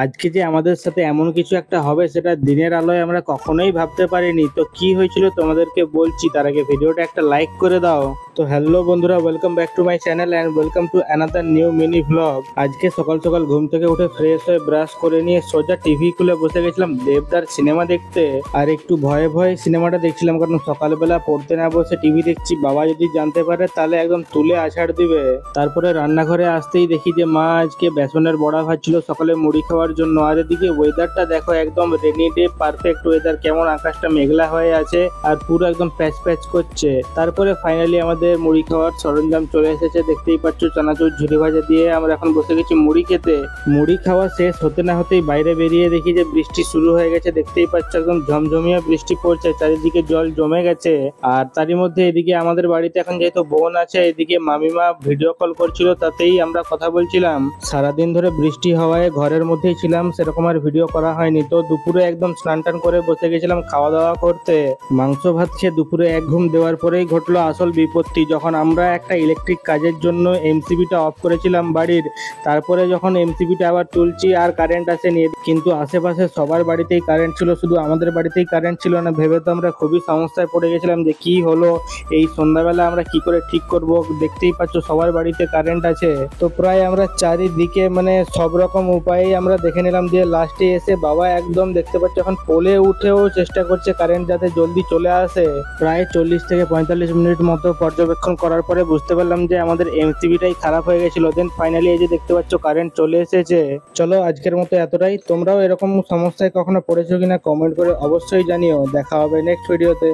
আজকে যে আমাদের সাথে এমন কিছু একটা হবে সেটা দিনের আলোয় আমরা কখনোই ভাবতে পারিনি। তো কি হয়েছিল তোমাদেরকে বলছি, তার আগে ভিডিওটা একটা লাইক করে দাও। তো হ্যালো বন্ধুরা, welcome back to my channel and welcome to another new mini vlog. আজকে সকাল সকাল ঘুম থেকে উঠে ফ্রেশ হয়ে ব্রাশ করে নিয়ে সোজা টিভি খুলে বসে গেছিলাম দেবদার সিনেমা দেখতে। আর একটু ভয়ে ভয়ে সিনেমাটা দেখছিলাম, কারণ সকালবেলা পড়তে না বসে টিভি দেখছি, বাবা যদি জানতে পারে তাহলে একদম তুলে আছাড় দিবে। তারপরে রান্নাঘরে আসতেই দেখি যে মা আজকে বেসনের বড়া ভাজছিল সকালে মুড়ি খাওয়ার জন্য। আর এদিকে ওয়েদারটা দেখো, একদম রেনি ডে, পারফেক্ট ওয়েদার। কেমন আকাশটা মেঘলা হয়ে আছে আর পুরো একদম প্যাচ প্যাচ করছে। তারপরে ফাইনালি আমাদের মুড়ি খাওয়ার সরঞ্জাম চলে এসেছে, দেখতেই পাচ্ছ চানাচুর ঝুরি ভাজা দিয়ে আমরা এখন বসে গেছি মুড়ি খেতে। মুড়ি খাওয়া শেষ হতে না হতেই বাইরে বেরিয়ে দেখি যে বৃষ্টি শুরু হয়ে গেছে। দেখতেই পাচ্ছ একদম ঝমঝমিয়ে বৃষ্টি পড়ছে, চারিদিকে জল জমে গেছে। আর তারই মধ্যে এদিকে আমাদের বাড়িতে এখন যেহেতু বোন আছে, এদিকে মামিমা ভিডিও কল করছিল, তাতেই আমরা কথা বলছিলাম। সারাদিন ধরে বৃষ্টি হওয়ায় ঘরের মধ্যেই ছিলাম, সেরকম আর ভিডিও করা হয়নি। তো দুপুরে একদম স্নান টান করে বসে গেছিলাম খাওয়া দাওয়া করতে। মাংস ভাত খেয়ে দুপুরে এক ঘুম দেওয়ার পরেই ঘটলো আসল বিপত্তি, যখন আমরা একটা ইলেকট্রিক কাজের জন্য এমসিবিটা অফ করেছিলাম বাড়ির। তারপরে যখন এমসিবিটা আবার তুলছি আর কারেন্ট আসেনি, কিন্তু আশেপাশে সবার বাড়িতেই কারেন্ট ছিল, শুধু আমাদের বাড়িতেই কারেন্ট ছিল না। ভেবে তো আমরা খুবই সমস্যায় পড়ে গেছিলাম যে কি হলো, এই সন্ধ্যাবেলা আমরা কি করে ঠিক করব। দেখতেই পাচ্ছ সবার বাড়িতে কারেন্ট আছে। তো প্রায় আমরা চারিদিকে মানে সব রকম উপায়ে আমরা দেখে নিলাম, দিয়ে লাস্টে এসে বাবা একদম দেখতে পাচ্ছ এখন পোলে উঠেও চেষ্টা করছে কারেন্ট যাতে জলদি চলে আসে। প্রায় 40 থেকে 45 মিনিট মতো পর্যবেক্ষণ করার পরে বুঝতে পারলাম যে আমাদের এমসিবিটাই খারাপ হয়ে গেছিল। দেন ফাইনালি এই যে দেখতে পাচ্ছ কারেন্ট চলে এসেছে। চলো আজকের মতো এতটাই। তোমরাও এরকম সমস্যায় কখনো পড়েছো কিনা কমেন্ট করে অবশ্যই জানিও। দেখা হবে নেক্সট ভিডিওতে।